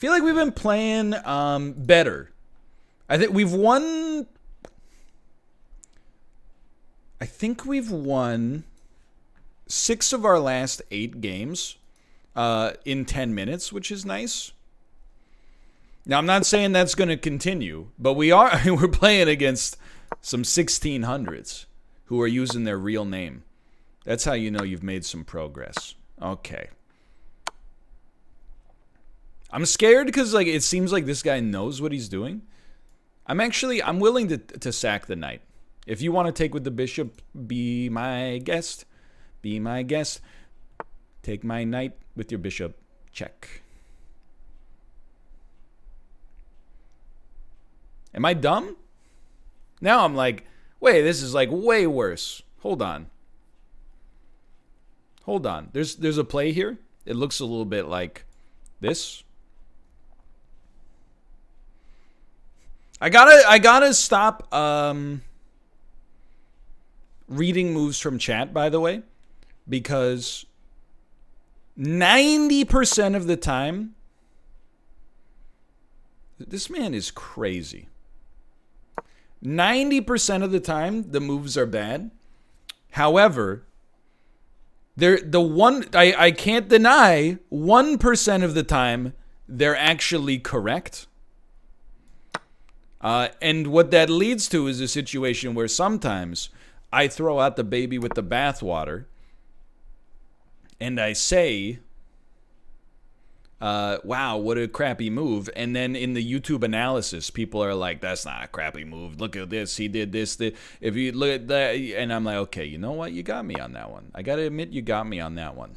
Feel like we've been playing better. I think we've won. I think we've won 6 of our last 8 games in 10 minutes, which is nice. Now, I'm not saying that's going to continue, but we're playing against some 1600s who are using their real name. That's how you know you've made some progress. Okay. I'm scared because it seems like this guy knows what he's doing. I'm willing to sack the knight. If you want to take with the bishop, be my guest. Be my guest. Take my knight with your bishop. Check. Am I dumb? Now I'm like, wait, this is way worse. Hold on. There's a play here. It looks a little bit like this. I gotta stop reading moves from chat, by the way, because 90% of the time, this man is crazy. 90% of the time, the moves are bad. However, I can't deny 1% of the time they're actually correct. And what that leads to is a situation where sometimes I throw out the baby with the bathwater and I say, wow, what a crappy move. And then in the YouTube analysis, people are like, that's not a crappy move. Look at this. He did this. If you look at that. And I'm like, okay, you know what? You got me on that one. I got to admit, you got me on that one.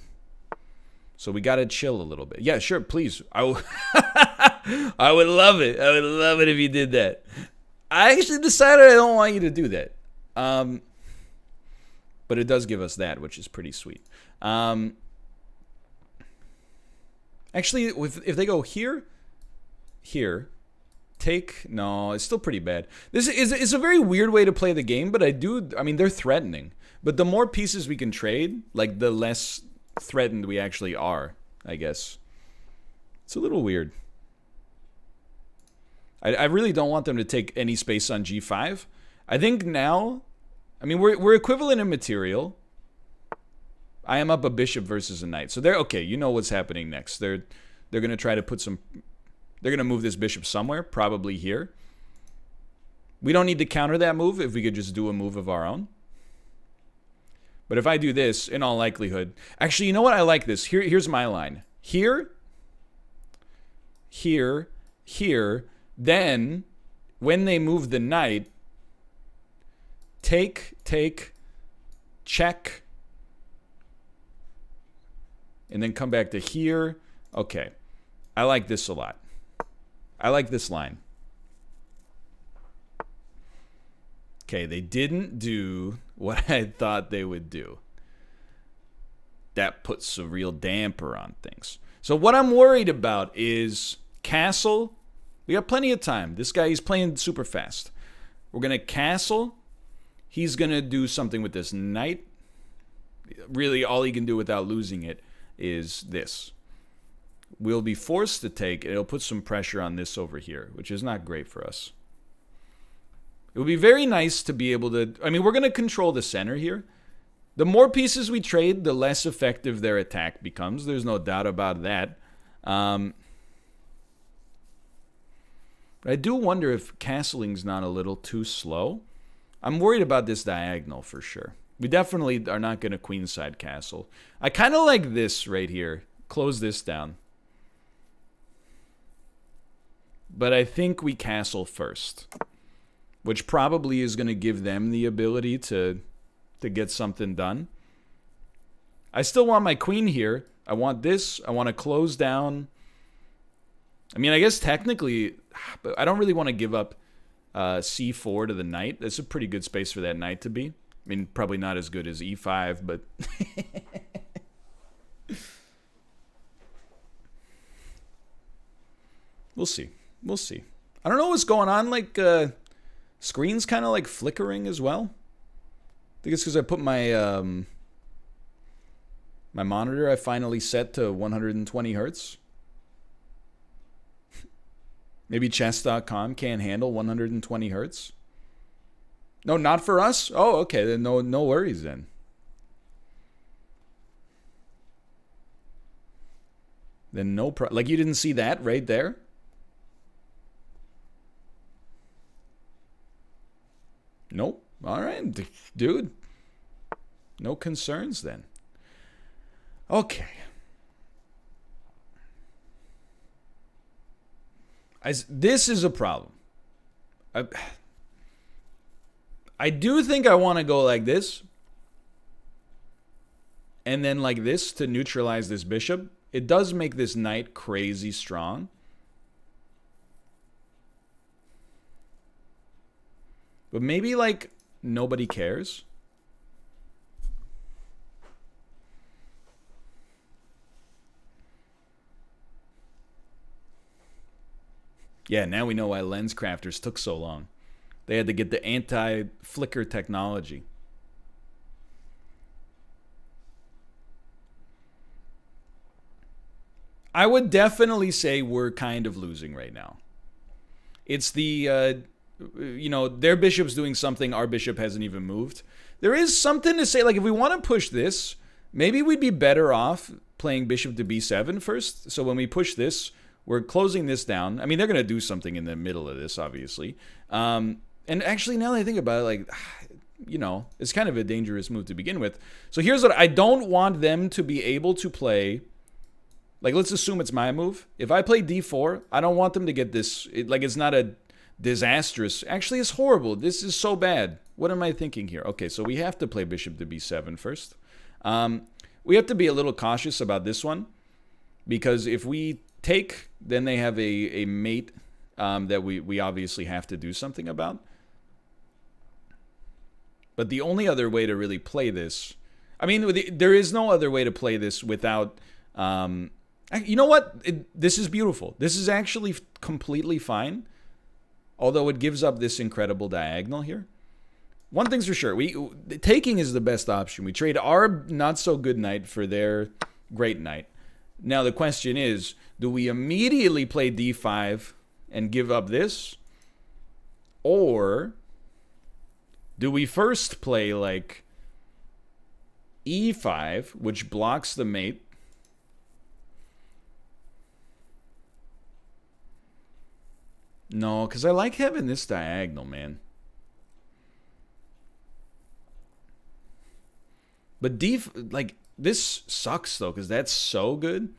So we got to chill a little bit. Yeah, sure, please. I would love it. I would love it if you did that. I actually decided I don't want you to do that. But it does give us that, which is pretty sweet. Actually, if they go here, take, no, it's still pretty bad. This is a very weird way to play the game, but they're threatening. But the more pieces we can trade, the less threatened we actually are, I guess. It's a little weird. I really don't want them to take any space on g5. I think now, we're equivalent in material. I am up a bishop versus a knight. So they're okay, you know what's happening next. They're going to try to they're going to move this bishop somewhere, probably here. We don't need to counter that move if we could just do a move of our own. But if I do this, in all likelihood, actually, you know what? I like this. Here's my line. Here, then when they move the knight, take, check, and then come back to here. Okay. I like this a lot. I like this line. Okay, they didn't do what I thought they would do. That puts a real damper on things. So what I'm worried about is castle. We got plenty of time. This guy, he's playing super fast. We're going to castle. He's going to do something with this knight. Really, all he can do without losing it is this. We'll be forced to take. It'll put some pressure on this over here, which is not great for us. It would be very nice to be able to... we're going to control the center here. The more pieces we trade, the less effective their attack becomes. There's no doubt about that. But I do wonder if castling's not a little too slow. I'm worried about this diagonal for sure. We definitely are not going to queenside castle. I kind of like this right here. Close this down. But I think we castle first, which probably is going to give them the ability to get something done. I still want my queen here. I want this. I want to close down. I guess technically, but I don't really want to give up c4 to the knight. That's a pretty good space for that knight to be. Probably not as good as e5, but... We'll see. We'll see. I don't know what's going on. Screen's kind of flickering as well. I think it's because I put my my monitor I finally set to 120 hertz. Maybe chess.com can't handle 120 hertz. No, not for us? Oh, okay. Then no worries then. Then like you didn't see that right there? Nope. All right, dude. No concerns then. Okay. This is a problem. I do think I want to go like this. And then like this to neutralize this bishop. It does make this knight crazy strong. But maybe like nobody cares. Yeah, now we know why lens crafters took so long. They had to get the anti-flicker technology. I would definitely say we're kind of losing right now. It's the, their bishop's doing something our bishop hasn't even moved. There is something to say, like, if we want to push this, maybe we'd be better off playing bishop to b7 first. So when we push this, we're closing this down. I mean, they're going to do something in the middle of this, obviously. And actually, now that I think about it, like, it's kind of a dangerous move to begin with. So here's what I don't want them to be able to play. Like, let's assume it's my move. If I play d4, I don't want them to get this. It's not a disastrous. Actually, it's horrible. This is so bad. What am I thinking here? Okay, so we have to play bishop to b7 first. We have to be a little cautious about this one. Because if we take, then they have a mate that we obviously have to do something about. But the only other way to really play this... I mean, there is no other way to play this without... you know what? This is beautiful. This is actually completely fine. Although it gives up this incredible diagonal here. One thing's for sure. Taking is the best option. We trade our not-so-good knight for their great knight. Now the question is, do we immediately play d5 and give up this? Or do we first play like e5, which blocks the mate? No, because I like having this diagonal, man. But this sucks, though, because that's so good.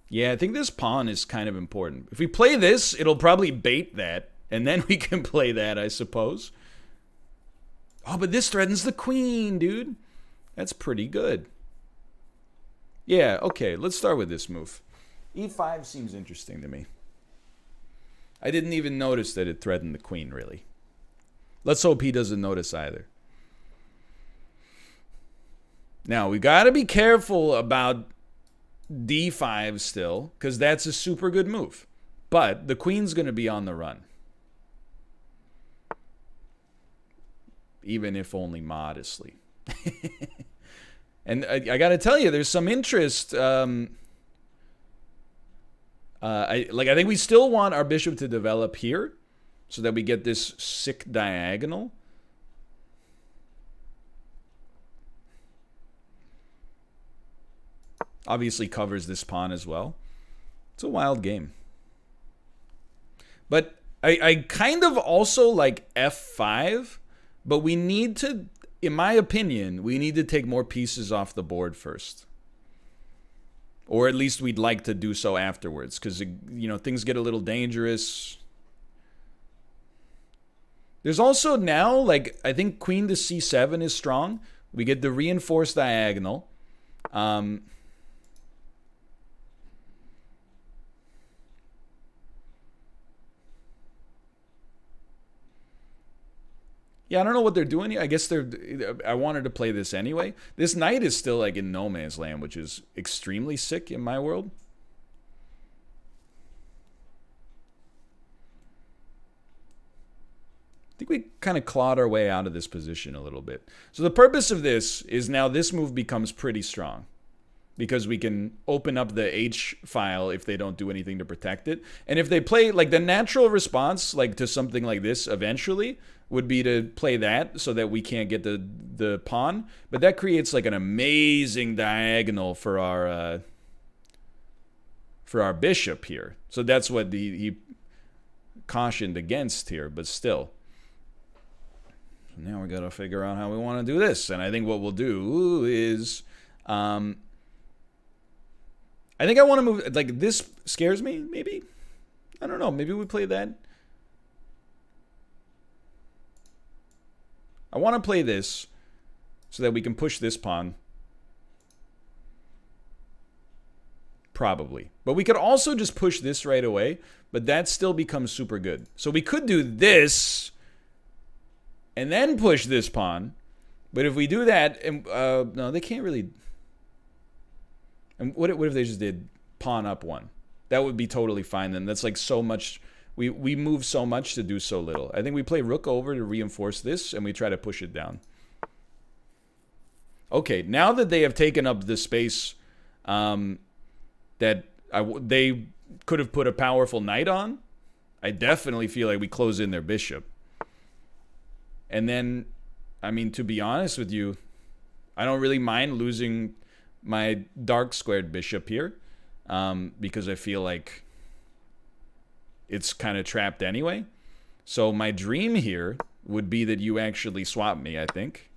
Yeah, I think this pawn is kind of important. If we play this, it'll probably bait that, and then we can play that, I suppose. Oh, but this threatens the queen, dude. That's pretty good. Yeah, okay, let's start with this move. e5 seems interesting to me. I didn't even notice that it threatened the queen, really. Let's hope he doesn't notice either. Now, we got to be careful about d5 still, because that's a super good move. But the queen's going to be on the run. Even if only modestly. And I got to tell you, there's some interest. I think we still want our bishop to develop here so that we get this sick diagonal. Obviously covers this pawn as well. It's a wild game. But I kind of also like f5, but we need to, in my opinion, we need to take more pieces off the board first. Or at least we'd like to do so afterwards, because, things get a little dangerous. There's also now, I think queen to c7 is strong. We get the reinforced diagonal. Yeah, I don't know what they're doing here. I guess I wanted to play this anyway. This knight is still in no man's land, which is extremely sick in my world. think we kind of clawed our way out of this position a little bit. So the purpose of this is now this move becomes pretty strong because we can open up the H file if they don't do anything to protect it. And if they play, like, the natural response, like, to something like this eventually would be to play that so that we can't get the pawn. But that creates, like, an amazing diagonal for our bishop here. So that's what he cautioned against here, but still. Now we got to figure out how we want to do this. And I think what we'll do is, I think I want to move, like, this scares me, maybe? I don't know. Maybe we play that. I want to play this so that we can push this pawn. Probably. But we could also just push this right away, but that still becomes super good. So we could do this and then push this pawn. But if we do that, and no, they can't really. And what if they just did pawn up one? That would be totally fine then. That's like so much. We move so much to do so little. I think we play rook over to reinforce this, and we try to push it down. Okay, now that they have taken up the space that they could have put a powerful knight on, I definitely feel like we close in their bishop. And then, I mean, to be honest with you, I don't really mind losing my dark squared bishop here because I feel like it's kind of trapped anyway. So my dream here would be that you actually swap me, I think.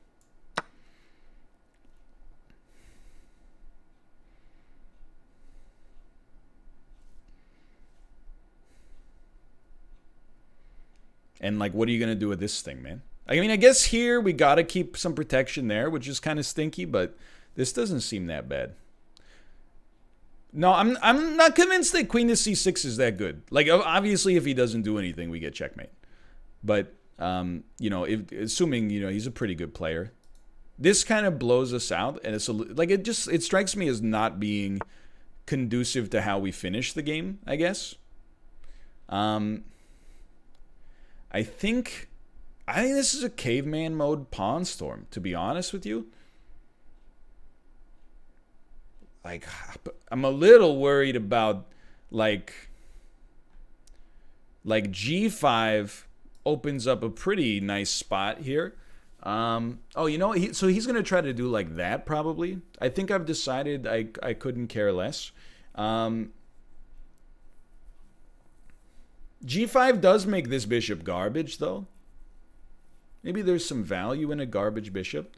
And, like, what are you going to do with this thing, man? I mean, I guess here we got to keep some protection there, which is kind of stinky, but this doesn't seem that bad. No, I'm not convinced that queen to c6 is that good. Like, obviously, if he doesn't do anything, we get checkmate. But, you know, assuming, you know, he's a pretty good player. This kind of blows us out, and it's like it strikes me as not being conducive to how we finish the game, I guess. I think this is a caveman mode pawn storm, to be honest with you. Like, I'm a little worried about, like G5 opens up a pretty nice spot here. Oh, you know, so he's going to try to do like that, probably. I think I've decided I couldn't care less. G5 does make this bishop garbage, though. Maybe there's some value in a garbage bishop.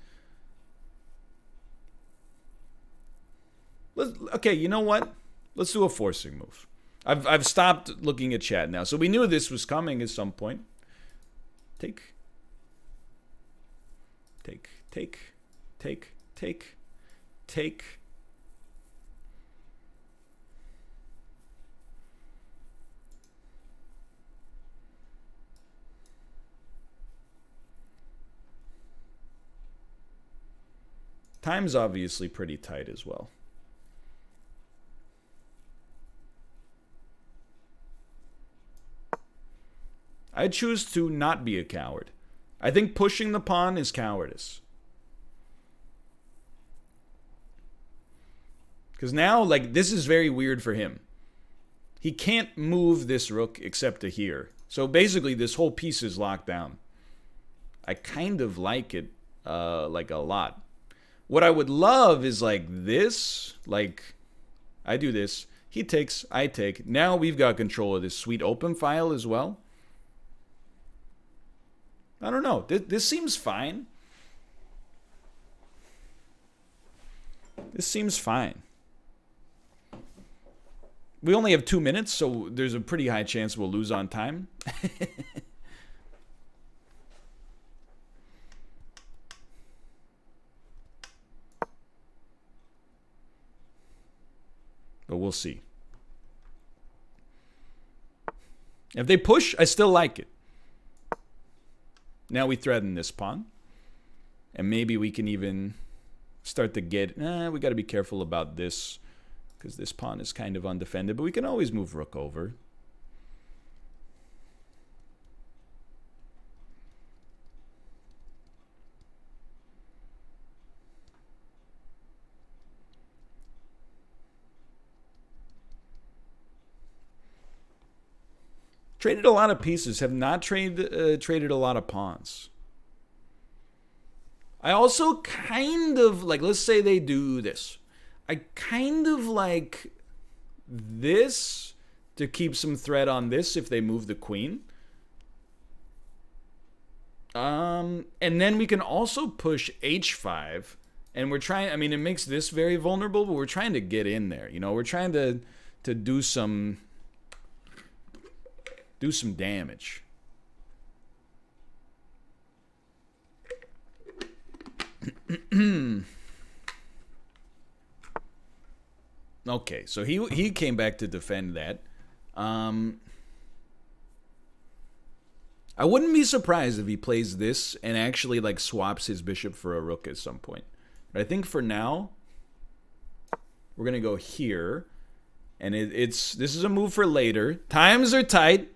Okay, you know what? Let's do a forcing move. I've stopped looking at chat now. So we knew this was coming at some point. Take. Time's obviously pretty tight as well. I choose to not be a coward. I think pushing the pawn is cowardice. Because now, like, this is very weird for him. He can't move this rook except to here. So basically, this whole piece is locked down. I kind of like it, like, a lot. What I would love is, like, this. Like, I do this. He takes, I take. Now we've got control of this sweet open file as well. I don't know. This seems fine. This seems fine. We only have 2 minutes, so there's a pretty high chance we'll lose on time. But we'll see. If they push, I still like it. Now we threaten this pawn. And maybe we can even start to get... we got to be careful about this, because this pawn is kind of undefended. But we can always move rook over. Traded a lot of pieces, have not traded a lot of pawns. I also kind of like, let's say they do this. I kind of like this to keep some threat on this if they move the queen. And then we can also push h5. And we're trying, I mean, it makes this very vulnerable, but we're trying to get in there. You know, we're trying to do some damage. Okay, so he came back to defend that. I wouldn't be surprised if he plays this and actually like swaps his bishop for a rook at some point. But I think for now, we're gonna go here, and this is a move for later. Times are tight.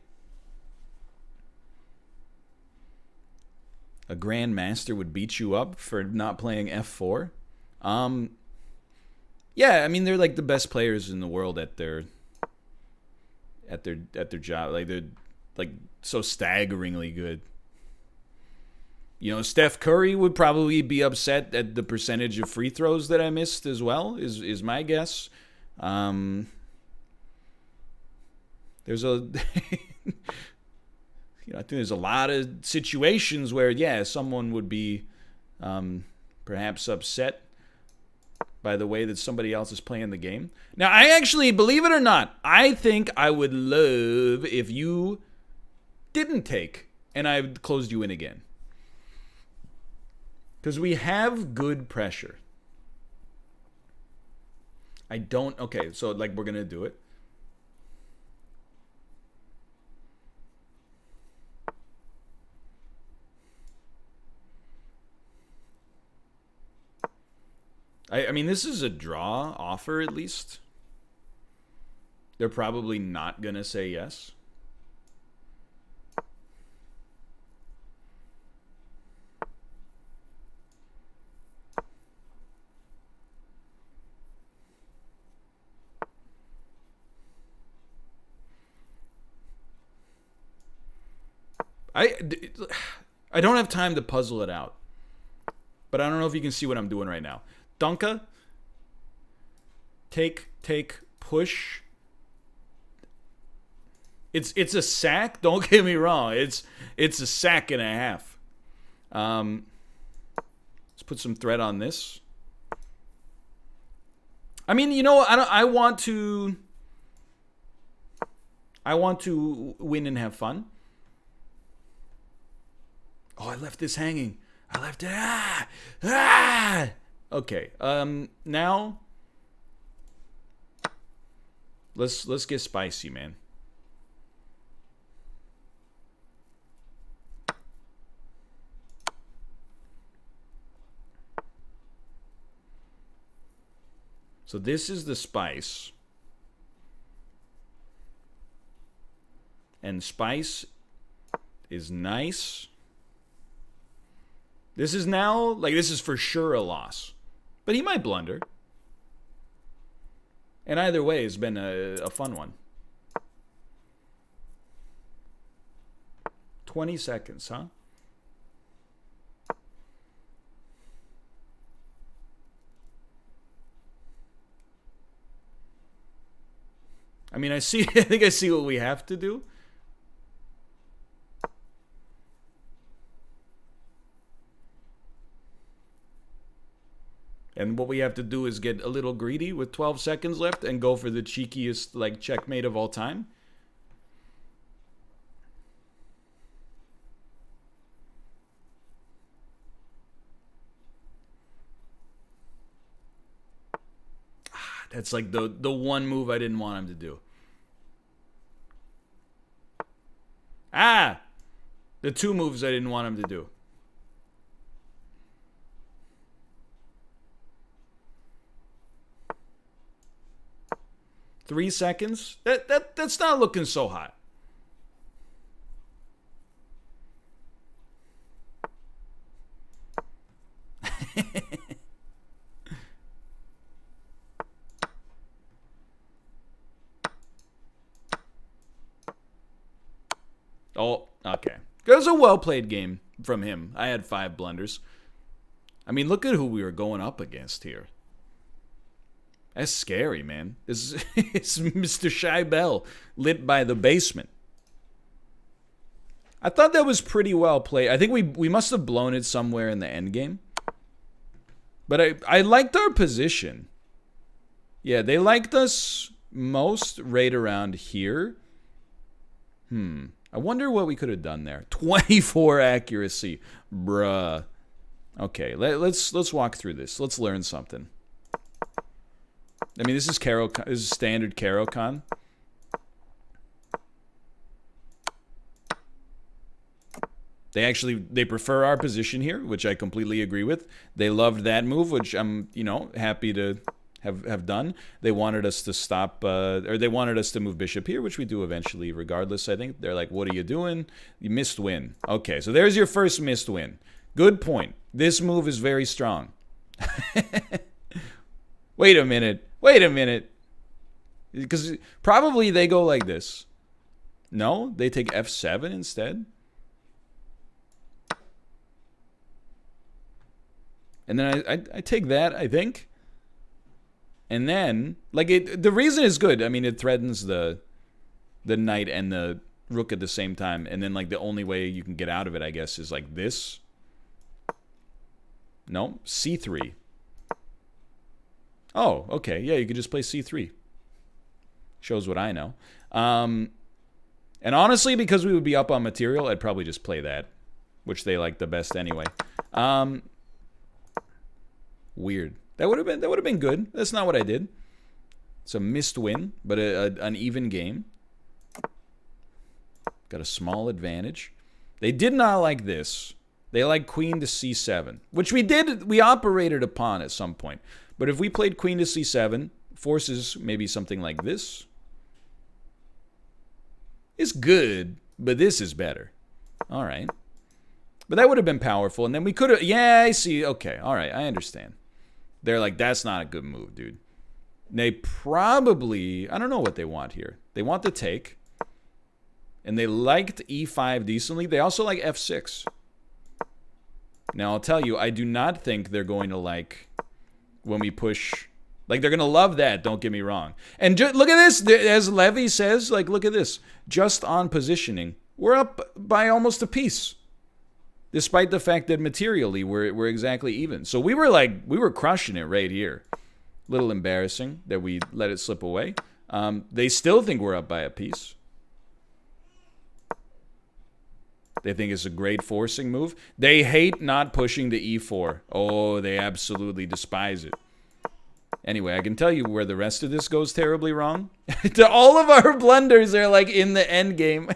A grandmaster would beat you up for not playing f4. Yeah, I mean they're like the best players in the world at their job. Like they're like so staggeringly good. You know, Steph Curry would probably be upset at the percentage of free throws that I missed as well, is my guess. There's a you know, I think there's a lot of situations where, yeah, someone would be perhaps upset by the way that somebody else is playing the game. Now, I actually, believe it or not, I think I would love if you didn't take and I closed you in again. Because we have good pressure. I don't, okay, so like we're going to do it. I mean, this is a draw offer, at least. They're probably not going to say yes. I don't have time to puzzle it out. But I don't know if you can see what I'm doing right now. Dunka, take, push. It's a sack. Don't get me wrong. It's a sack and a half. Let's put some thread on this. I mean, you know, I want to win and have fun. Oh, I left this hanging. I left it. Okay. Now let's get spicy, man. So this is the spice. And spice is nice. This is now, like, this is for sure a loss. But he might blunder. And either way, it's been a fun one. 20 seconds, huh? I mean, I think I see what we have to do. And what we have to do is get a little greedy with 12 seconds left and go for the cheekiest, like, checkmate of all time. That's like the one move I didn't want him to do. The two moves I didn't want him to do. Three seconds? That's not looking so hot. Oh, okay. It was a well-played game from him. I had 5 blunders. I mean, look at who we were going up against here. That's scary, man. This is Mr. Scheibel lit by the basement. I thought that was pretty well played. I think we must have blown it somewhere in the end game. But I liked our position. Yeah, they liked us most right around here. I wonder what we could have done there. 24 accuracy. Bruh. Okay, let's walk through this. Let's learn something. I mean, this is standard Caro-Kann. They prefer our position here, which I completely agree with. They loved that move, which I'm, happy to have done. They wanted us to stop, or they wanted us to move bishop here, which we do eventually regardless, I think. They're like, what are you doing? You missed win. Okay, so there's your first missed win. Good point. This move is very strong. Wait a minute. Because probably they go like this. No? They take f7 instead? And then I take that, I think. And then, the reason is good. I mean, it threatens the knight and the rook at the same time. And then, the only way you can get out of it, I guess, is like this. No, c3. Oh, okay. Yeah, you could just play c3. Shows what I know. And honestly, because we would be up on material, I'd probably just play that, which they like the best anyway. Weird. That would have been good. That's not what I did. It's a missed win, but an even game. Got a small advantage. They did not like this. They like queen to c7, which we operated upon at some point. But if we played queen to c7, forces maybe something like this. It's good, but this is better. All right. But that would have been powerful. And then we could have... Yeah, I see. Okay. All right. I understand. They're like, that's not a good move, dude. They probably... I don't know what they want here. They want the take. And they liked e5 decently. They also like f6. Now, I'll tell you, I do not think they're going to like... when we push... they're going to love that, don't get me wrong. And look at this. As Levy says, look at this. Just on positioning, we're up by almost a piece. Despite the fact that materially we're exactly even. So we were crushing it right here. Little embarrassing that we let it slip away. They still think we're up by a piece. They think it's a great forcing move. They hate not pushing to e4. Oh, they absolutely despise it. Anyway, I can tell you where the rest of this goes terribly wrong. All of our blunders are in the end game.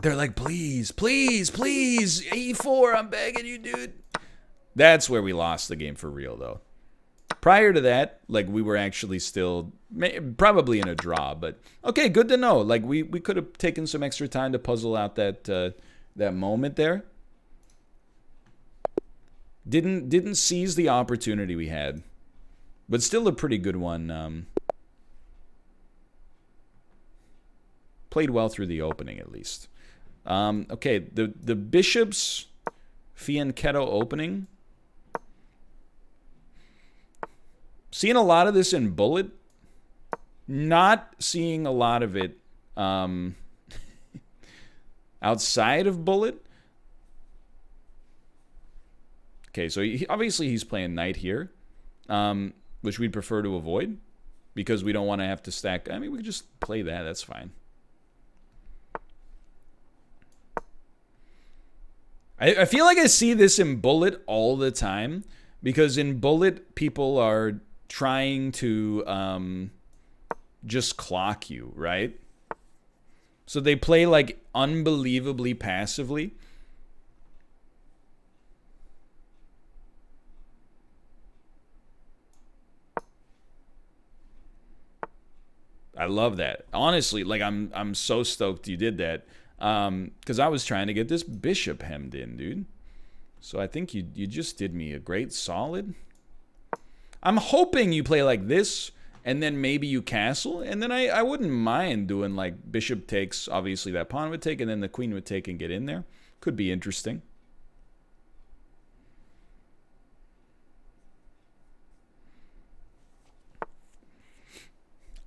They're like, please, please, please, e4, I'm begging you, dude. That's where we lost the game for real, though. Prior to that, we were actually still probably in a draw, but okay, good to know. We could have taken some extra time to puzzle out that moment there. Didn't seize the opportunity we had, but still a pretty good one. Played well through the opening, at least. Okay, the bishop's fianchetto opening. Seeing a lot of this in bullet. Not seeing a lot of it outside of bullet. Okay, so obviously he's playing knight here, which we'd prefer to avoid because we don't want to have to stack. I mean, we could just play that. That's fine. I feel like I see this in bullet all the time because in bullet, people are trying to just clock you, right? So they play unbelievably passively. I love that. Honestly, I'm so stoked you did that. Because I was trying to get this bishop hemmed in, dude. So I think you just did me a great solid. I'm hoping you play like this, and then maybe you castle, and then I wouldn't mind doing like bishop takes, obviously that pawn would take, and then the queen would take and get in there. Could be interesting.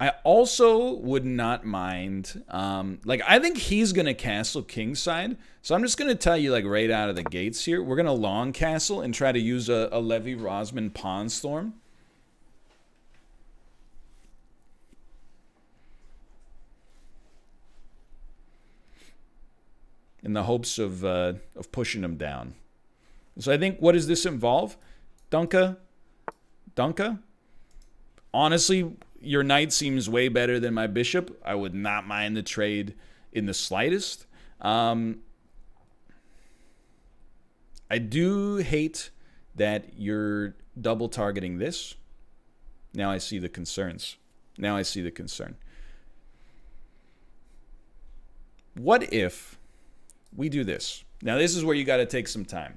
I also would not mind, like, I think he's going to castle kingside. So I'm just going to tell you, like, right out of the gates here, we're going to long castle and try to use a Levy-Rosman pawn storm. In the hopes of pushing him down. So I think, what does this involve? Dunka? Honestly, your knight seems way better than my bishop. I would not mind the trade in the slightest. I do hate that you're double targeting this. Now I see the concerns. Now I see the concern. What if we do this? Now this is where you got to take some time.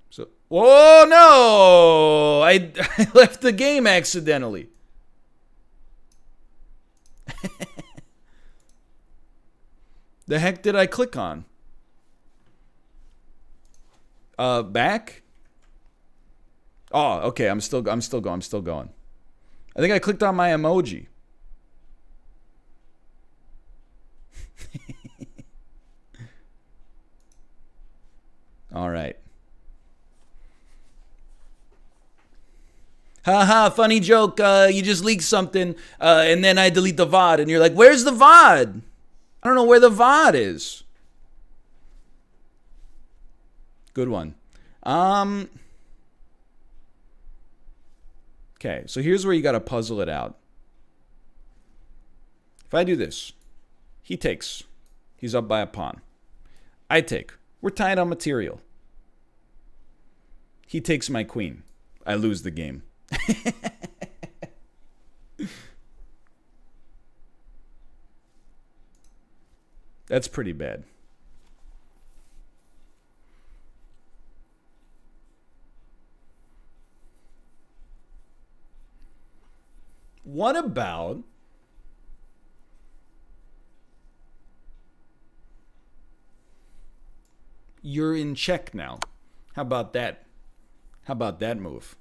So, oh no! I left the game accidentally. The heck did I click on? Back? Oh, okay. I'm still going. I think I clicked on my emoji. All right. Haha, funny joke. You just leaked something, and then I delete the VOD, and you're like, where's the VOD? I don't know where the VOD is. Good one. Okay, so here's where you got to puzzle it out. If I do this, he takes. He's up by a pawn. I take. We're tied on material. He takes my queen. I lose the game. That's pretty bad. What about you're in check now? How about that? How about that move?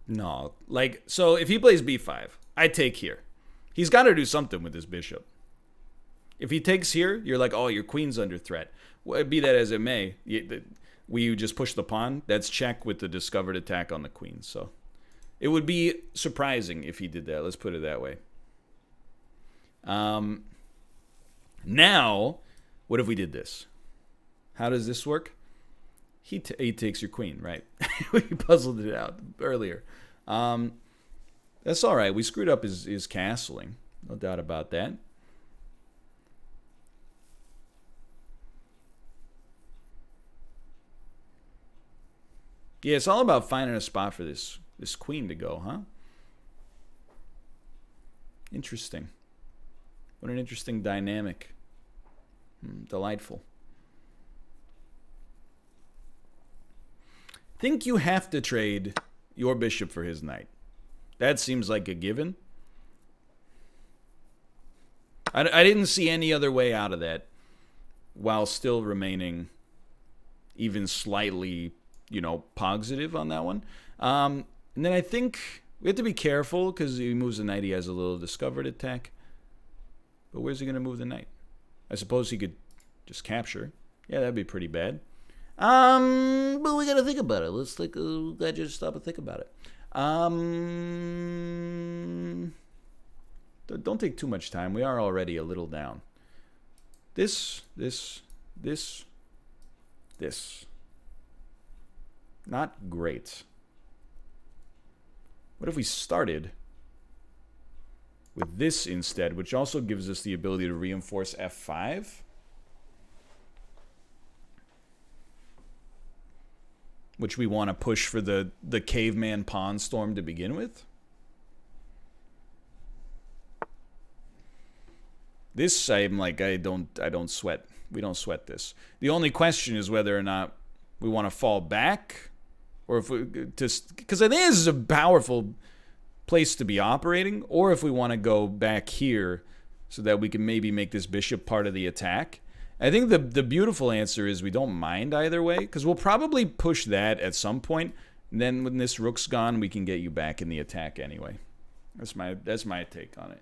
No, like, so if he plays b5, I take here. He's got to do something with his bishop. If he takes here, you're like, oh, your queen's under threat. Well, be that as it may, we just push the pawn. That's check with the discovered attack on the queen. So it would be surprising if he did that. Let's put it that way. Now, what if we did this? How does this work? He takes your queen, right? We puzzled it out earlier. That's all right. We screwed up his castling. No doubt about that. Yeah, it's all about finding a spot for this queen to go, huh? Interesting. What an interesting dynamic. Delightful. Think you have to trade your bishop for his knight. That seems like a given. I didn't see any other way out of that while still remaining even slightly, positive on that one. And then I think we have to be careful because he moves the knight. He has a little discovered attack. But where's he going to move the knight? I suppose he could just capture. Yeah, that'd be pretty bad. But we gotta think about it. Let's gotta just stop and think about it. Don't take too much time. We are already a little down. This. Not great. What if we started with this instead, which also gives us the ability to reinforce f5? which we want to push for the caveman pawn storm to begin with. This, I'm like, I don't sweat. We don't sweat this. The only question is whether or not we want to fall back, or if we just, because I think this is a powerful place to be operating, or if we want to go back here so that we can maybe make this bishop part of the attack. I think the beautiful answer is we don't mind either way, because we'll probably push that at some point, and then when this rook's gone, we can get you back in the attack anyway. That's my take on it.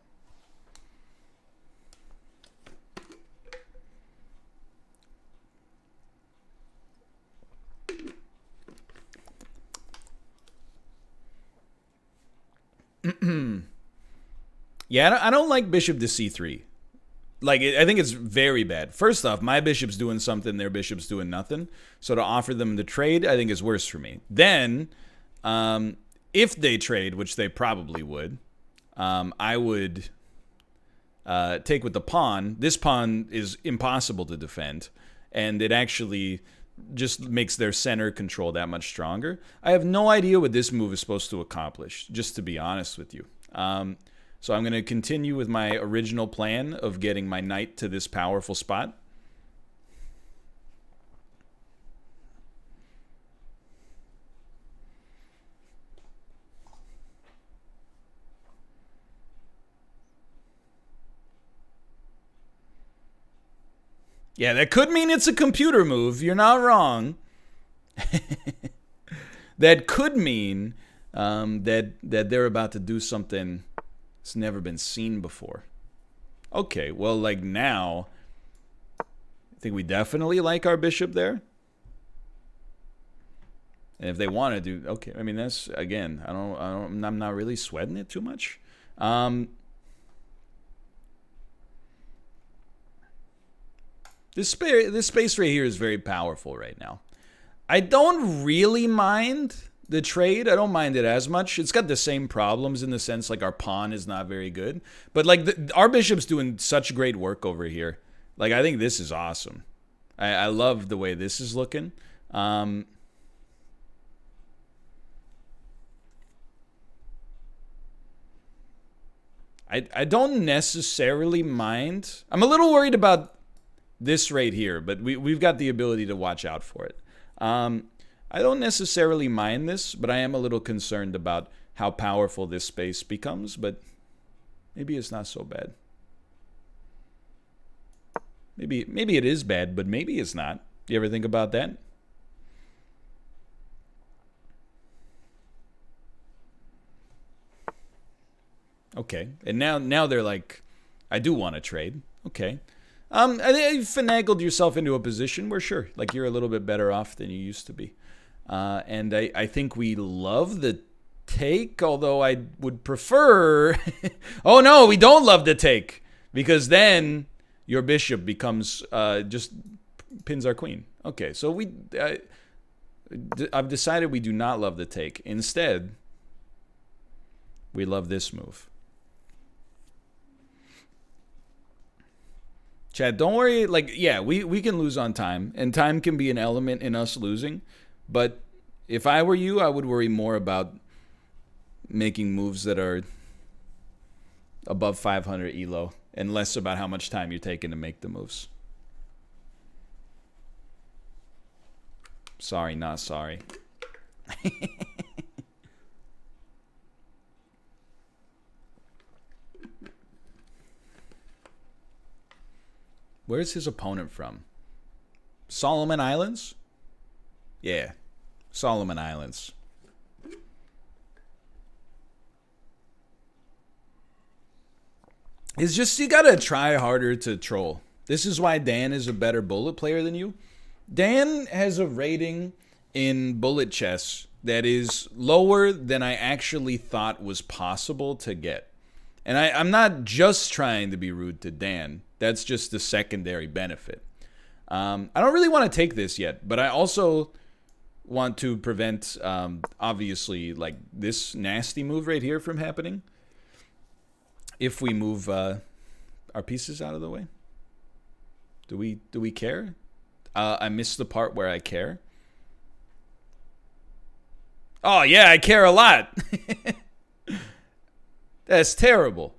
Yeah, I don't like bishop to c3. Like, I think it's very bad. First off, my bishop's doing something, their bishop's doing nothing. So to offer them the trade, I think is worse for me. Then, if they trade, which they probably would, I would take with the pawn. This pawn is impossible to defend, and it actually just makes their center control that much stronger. I have no idea what this move is supposed to accomplish, just to be honest with you. So I'm going to continue with my original plan of getting my knight to this powerful spot. Yeah, that could mean it's a computer move. You're not wrong. That could mean that they're about to do something that's never been seen before. Okay, well, like now, I think we definitely like our bishop there. And if they want to do, okay, I mean, that's, again, I'm not really sweating it too much. This space right here is very powerful right now. I don't really mind the trade. I don't mind it as much. It's got the same problems in the sense like our pawn is not very good. But like our bishop's doing such great work over here. Like I think this is awesome. I love the way this is looking. I don't necessarily mind. I'm a little worried about this right here, but we've got the ability to watch out for it. I don't necessarily mind this, but I am a little concerned about how powerful this space becomes, but maybe it's not so bad. Maybe it is bad, but maybe it's not. You ever think about that? Okay, and now they're like, I do want to trade. Okay. I think you finagled yourself into a position where, sure, like you're a little bit better off than you used to be. And I think we love the take, although I would prefer... Oh, no, we don't love the take, because then your bishop becomes, just pins our queen. Okay, so I've decided we do not love the take. Instead, we love this move. Chad, don't worry. Like, yeah, we can lose on time, and time can be an element in us losing. But if I were you, I would worry more about making moves that are above 500 elo and less about how much time you're taking to make the moves. Sorry, not sorry. Where's his opponent from? Solomon Islands? Yeah, Solomon Islands. It's just you gotta try harder to troll. This is why Dan is a better bullet player than you. Dan has a rating in bullet chess that is lower than I actually thought was possible to get. And I'm not just trying to be rude to Dan. That's just the secondary benefit. I don't really want to take this yet, but I also want to prevent, obviously, like this nasty move right here from happening. If we move our pieces out of the way. Do we care? I missed the part where I care. Oh, yeah, I care a lot. That's terrible.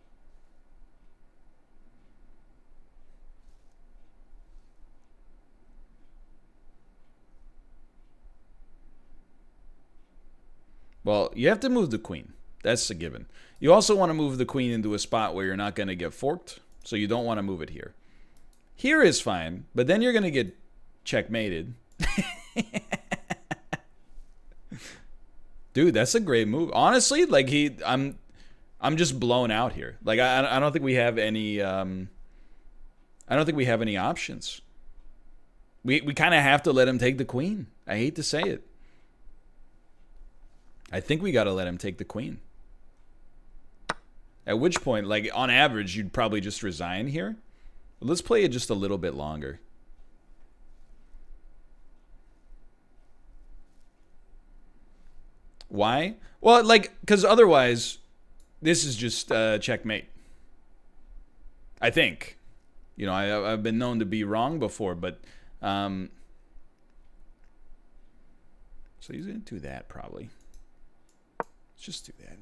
Well, you have to move the queen. That's a given. You also want to move the queen into a spot where you're not going to get forked, so you don't want to move it here. Here is fine, but then you're going to get checkmated. Dude, that's a great move. Honestly, like I'm just blown out here. Like I don't think we have any I don't think we have any options. We kind of have to let him take the queen. I hate to say it. I think we got to let him take the queen. At which point, like on average, you'd probably just resign here. But let's play it just a little bit longer. Why? Well, like, because otherwise, this is just checkmate. I think. You know, I've been known to be wrong before, but... so he's going to do that, probably. Let's just do that.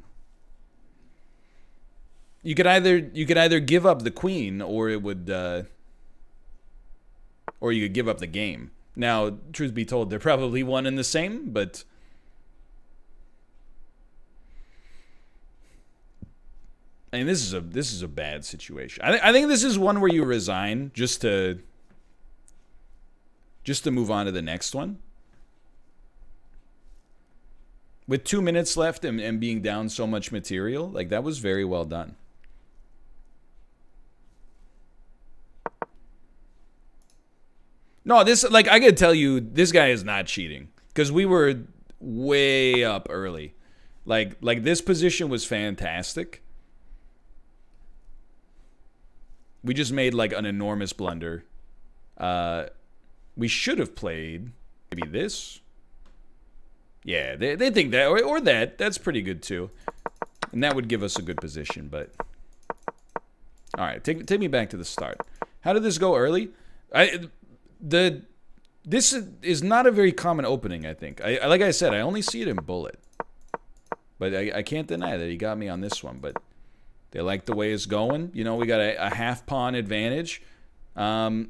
You could either give up the queen, or it would... or you could give up the game. Now, truth be told, they're probably one and the same, but... I mean, this is a bad situation. I think this is one where you resign just to move on to the next one. With 2 minutes left and being down so much material, like that was very well done. No, this, like, I could tell you, this guy is not cheating because we were way up early. Like this position was fantastic. We just made like an enormous blunder. We should have played maybe this. Yeah, they think that or that. That's pretty good too. And that would give us a good position, but... Alright, take me back to the start. How did this go early? This is not a very common opening, I think. Like I said, I only see it in bullet. But I can't deny that he got me on this one, but... They like the way it's going. You know, we got a half pawn advantage. They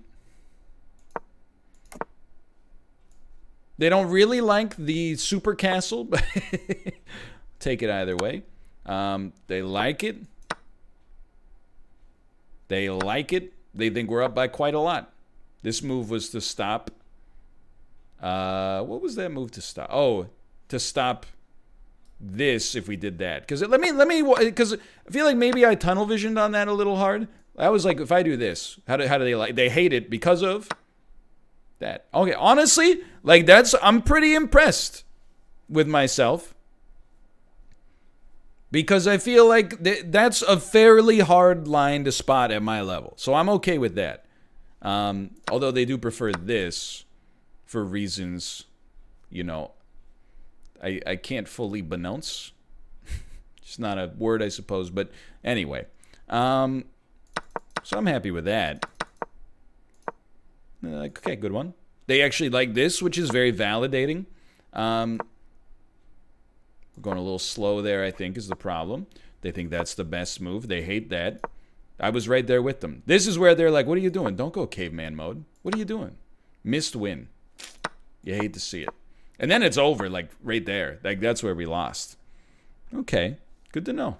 don't really like the super castle, but take it either way. They like it. They like it. They think we're up by quite a lot. This move was to stop. What was that move to stop? Oh, to stop this if we did that. Because because I feel like maybe I tunnel visioned on that a little hard. I was like, if I do this, how do they like? They hate it because of that. Okay, honestly, like I'm pretty impressed with myself because I feel like that's a fairly hard line to spot at my level. So I'm okay with that. Although they do prefer this for reasons, you know, I can't fully pronounce. It's not a word, I suppose. But anyway. So I'm happy with that. Okay, good one. They actually like this, which is very validating. We're going a little slow there, I think, is the problem. They think that's the best move. They hate that. I was right there with them. This is where they're like, what are you doing? Don't go caveman mode. What are you doing? Missed win. You hate to see it. And then it's over, like, right there. Like, that's where we lost. Okay, good to know.